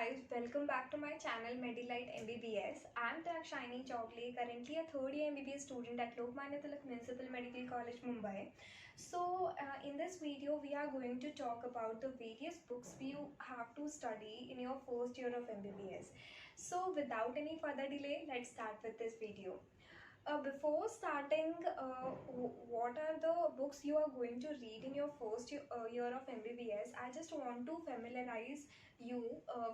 guys, welcome back to my channel Medilite MBBS. I'm Shiny Chogle, currently a third year MBBS student at Ltmmc Municipal Medical College, Mumbai. So in this video, we are going to talk about the various books you have to study in your first year of MBBS. So without any further delay, let's start with this video. Before starting, what are the books you are going to read in your first year of MBBS? I just want to familiarize you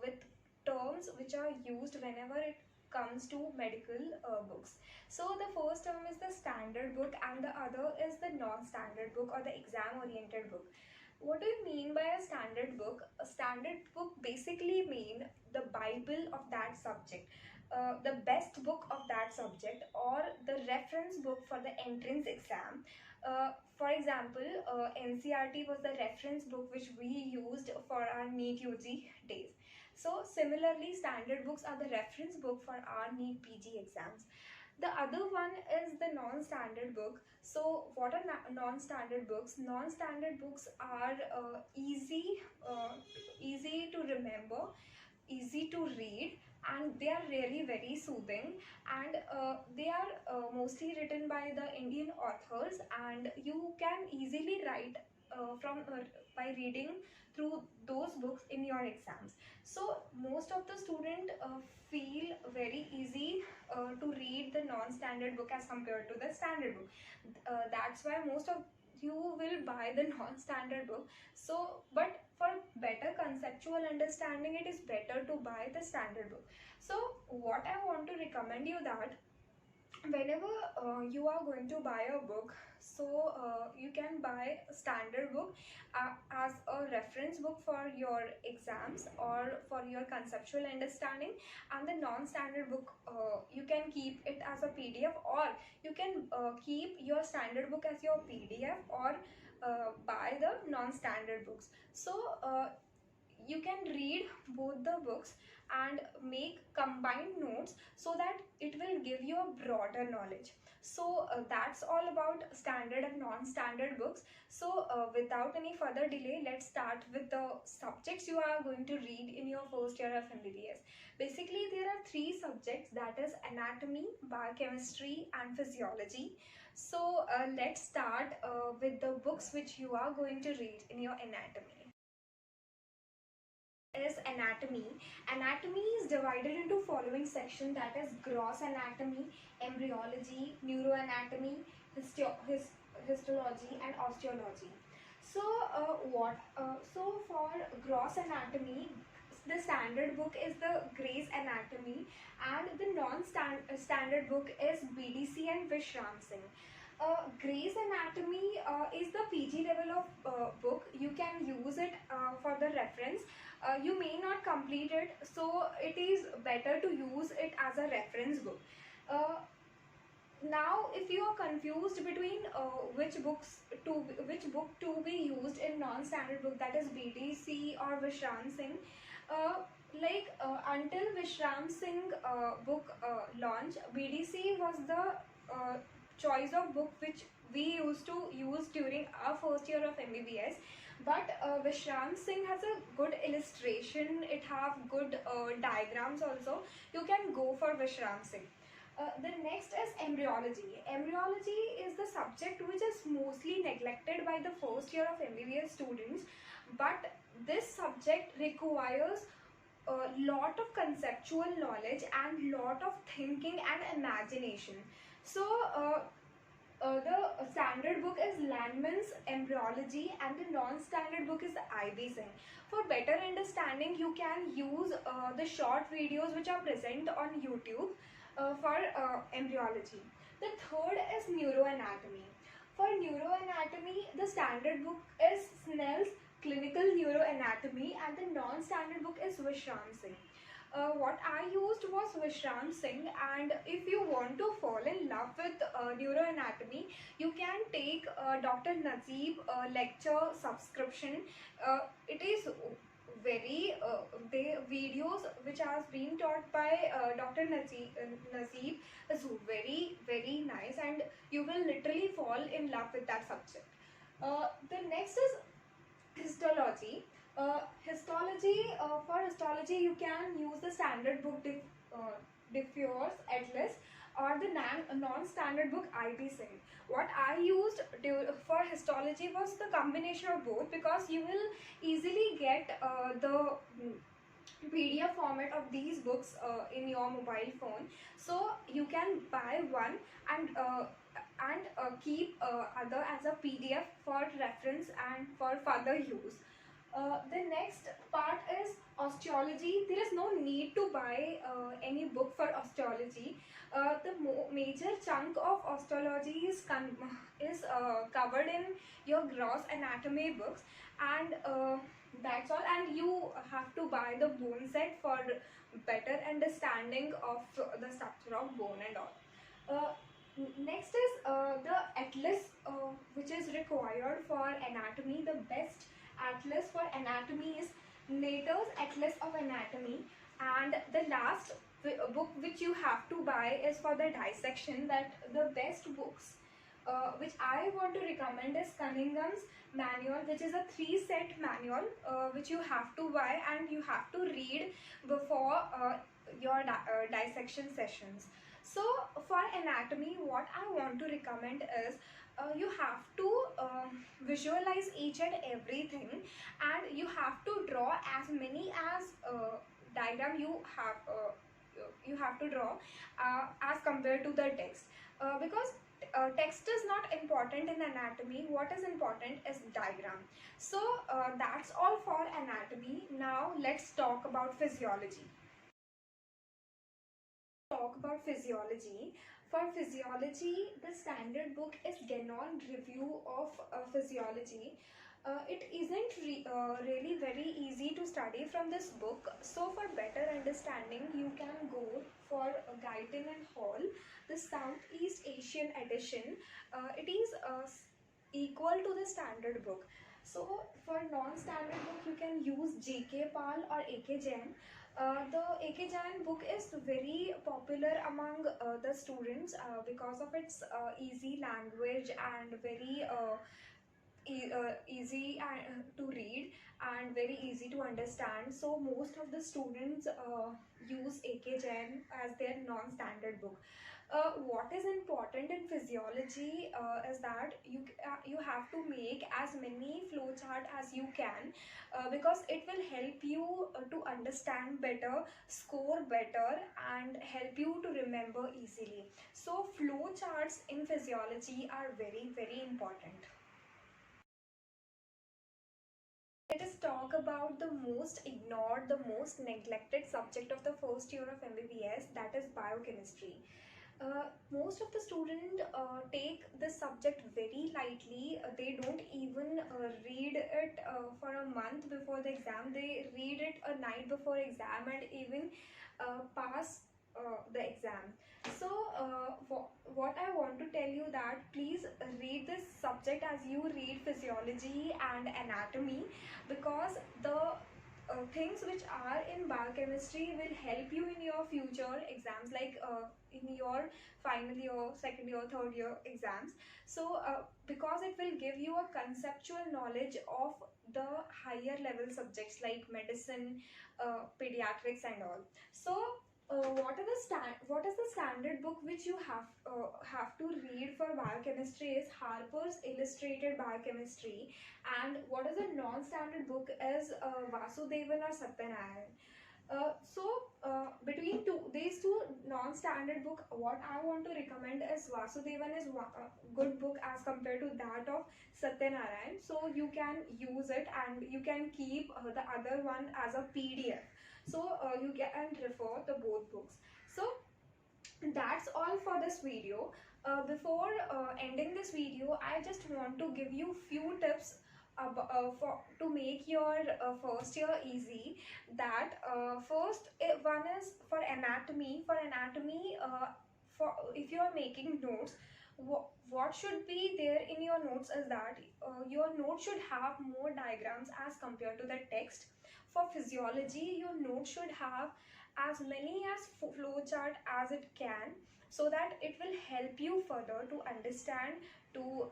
with terms which are used whenever it comes to medical books. So the first term is the standard book and the other is the non-standard book or the exam-oriented book. What do you mean by a standard book? A standard book basically mean the Bible of that subject. The best book of that subject or the reference book for the entrance exam. For example, NCRT was the reference book which we used for our NEET UG days. So similarly, standard books are the reference book for our NEET PG exams. The other one is the non-standard book. So what are non-standard books? Non-standard books are easy to remember, easy to read, and they are really very soothing, and they are mostly written by the Indian authors, and you can easily write by reading through those books in your exams. So most of the student feel very easy to read the non-standard book as compared to the standard book. That's why most of you will buy the non-standard book. So but for better conceptual understanding, it is better to buy the standard book. So what I want to recommend you that whenever you are going to buy a book, so you can buy a standard book as a reference book for your exams or for your conceptual understanding, and the non-standard book you can keep it as a PDF, or you can keep your standard book as your PDF, or buy the non-standard books. So you can read both the books and make combined notes so that it will give you a broader knowledge. So that's all about standard and non-standard books. So without any further delay, let's start with the subjects you are going to read in your first year of MBBS. Basically, there are three subjects, that is anatomy, biochemistry and physiology. So let's start with the books which you are going to read in your anatomy. Is anatomy. Anatomy is divided into following sections, that is gross anatomy, embryology, neuroanatomy, histology and osteology. So so for gross anatomy, the standard book is the Gray's Anatomy, and the non-standard book is BDC and Vishram Singh. Gray's Anatomy is the PG level of book. You can use it for the reference. You may not complete it, so it is better to use it as a reference book. Now, if you are confused between which book to be used in non-standard book, that is BDC or Vishram Singh, until Vishram Singh book launch, BDC was the choice of book which we used to use during our first year of MBBS. But Vishram Singh has a good illustration, it have good diagrams also. You can go for Vishram Singh. The next is embryology. Embryology is the subject which is mostly neglected by the first year of MBBS students, but this subject requires a lot of conceptual knowledge and lot of thinking and imagination. So the standard book is Landman's Embryology and the non-standard book is IB Singh. For better understanding, you can use the short videos which are present on YouTube for embryology. The third is neuroanatomy. For neuroanatomy, the standard book is Snell's Clinical Neuroanatomy and the non-standard book is Vishram Singh. What I used was Vishram Singh, and if you want to fall in love with neuroanatomy, you can take Dr. Nazeeb lecture subscription. It is very the videos which are being taught by Dr. Nazeeb is very nice, and you will literally fall in love with that subject. The next is histology. Histology, for histology you can use the standard book Diffuse Atlas or the non-standard book IB set. What I used for histology was the combination of both, because you will easily get the PDF format of these books in your mobile phone. So you can buy one and keep other as a PDF for reference and for further use. The next part is osteology. There is no need to buy any book for osteology. The major chunk of osteology is covered in your gross anatomy books, and that's all. And you have to buy the bone set for better understanding of the structure of bone and all. Next is the atlas, which is required for anatomy. The best atlas for anatomy is Nater's Atlas of Anatomy, and the last book which you have to buy is for the dissection. That the best books which I want to recommend is Cunningham's manual, which is a 3-set manual which you have to buy and you have to read before your dissection sessions. So for anatomy, what I want to recommend is you have to visualize each and everything, and you have to draw as many as diagram you have to draw as compared to the text, because text is not important in anatomy. What is important is diagram. So that's all for anatomy. Now let's talk about physiology. For physiology, the standard book is Denon Review of Physiology. It isn't really very easy to study from this book. So for better understanding, you can go for Guyton and Hall, the Southeast Asian edition. It is equal to the standard book. So for non-standard book, you can use J.K. Pal or A.K. Jain. The A.K. Jain book is very popular among the students because of its easy language and very easy to read and very easy to understand. So most of the students use A.K. Jain as their non-standard book. What is important in physiology is that you have to make as many flowchart as you can, because it will help you to understand better, score better, and help you to remember easily. So flowcharts in physiology are very, very important. Let us talk about the most ignored, the most neglected subject of the first year of MBBS, that is biochemistry. Most of the students take this subject very lightly. They don't even read it for a month before the exam. They read it a night before exam and even pass the exam. So what I want to tell you that please read this subject as you read physiology and anatomy, because the things which are in biochemistry will help you in your future exams, like in your final year, second year, third year exams. So because it will give you a conceptual knowledge of the higher level subjects like medicine, pediatrics and all. So what is the standard book which you have to read for biochemistry is Harper's Illustrated Biochemistry, and what is a non-standard book is Vasudevan or Satyanarayan. Between these two non-standard book, what I want to recommend is Vasudevan is a good book as compared to that of Satyanarayan. So you can use it and you can keep the other one as a PDF. So you can refer the both books. So that's all for this video. Before ending this video, I just want to give you few tips to make your first year easy. That first one is for anatomy. For if you are making notes, what should be there in your notes is that your note should have more diagrams as compared to the text. For physiology, your note should have as many as flowchart as it can, so that it will help you further to understand, to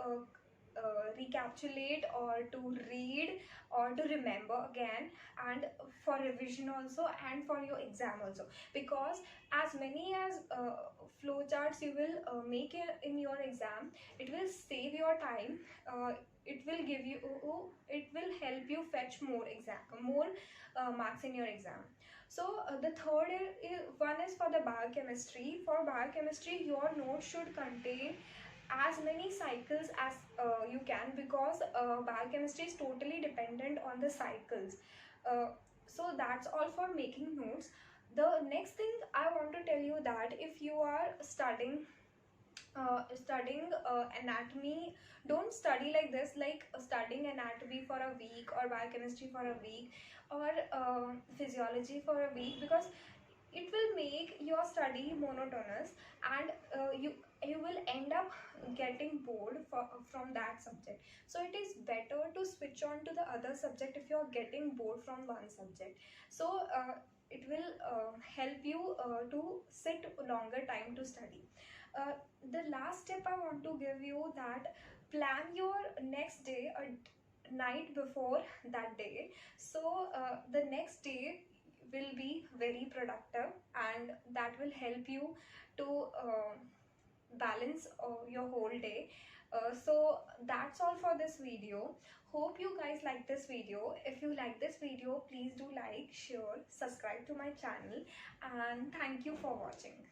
recapitulate or to read or to remember again, and for revision also, and for your exam also, because as many as flowcharts you will make in your exam, it will save your time. It will give you, it will help you fetch more marks in your exam. So the third one is for the biochemistry. For biochemistry, your notes should contain as many cycles as you can, because biochemistry is totally dependent on the cycles. So that's all for making notes. The next thing I want to tell you, that if you are studying anatomy, don't study like this, like studying anatomy for a week, or biochemistry for a week, or physiology for a week, because it will make your study monotonous, and you will end up getting bored from that subject. So it is better to switch on to the other subject if you are getting bored from one subject. So it will help you to sit longer time to study. uh, the last step I want to give you, that plan your next day a night before that day. So the next day will be very productive, and that will help you to balance your whole day. So that's all for this video. Hope you guys like this video. If you like this video, please do like, share, subscribe to my channel, and thank you for watching.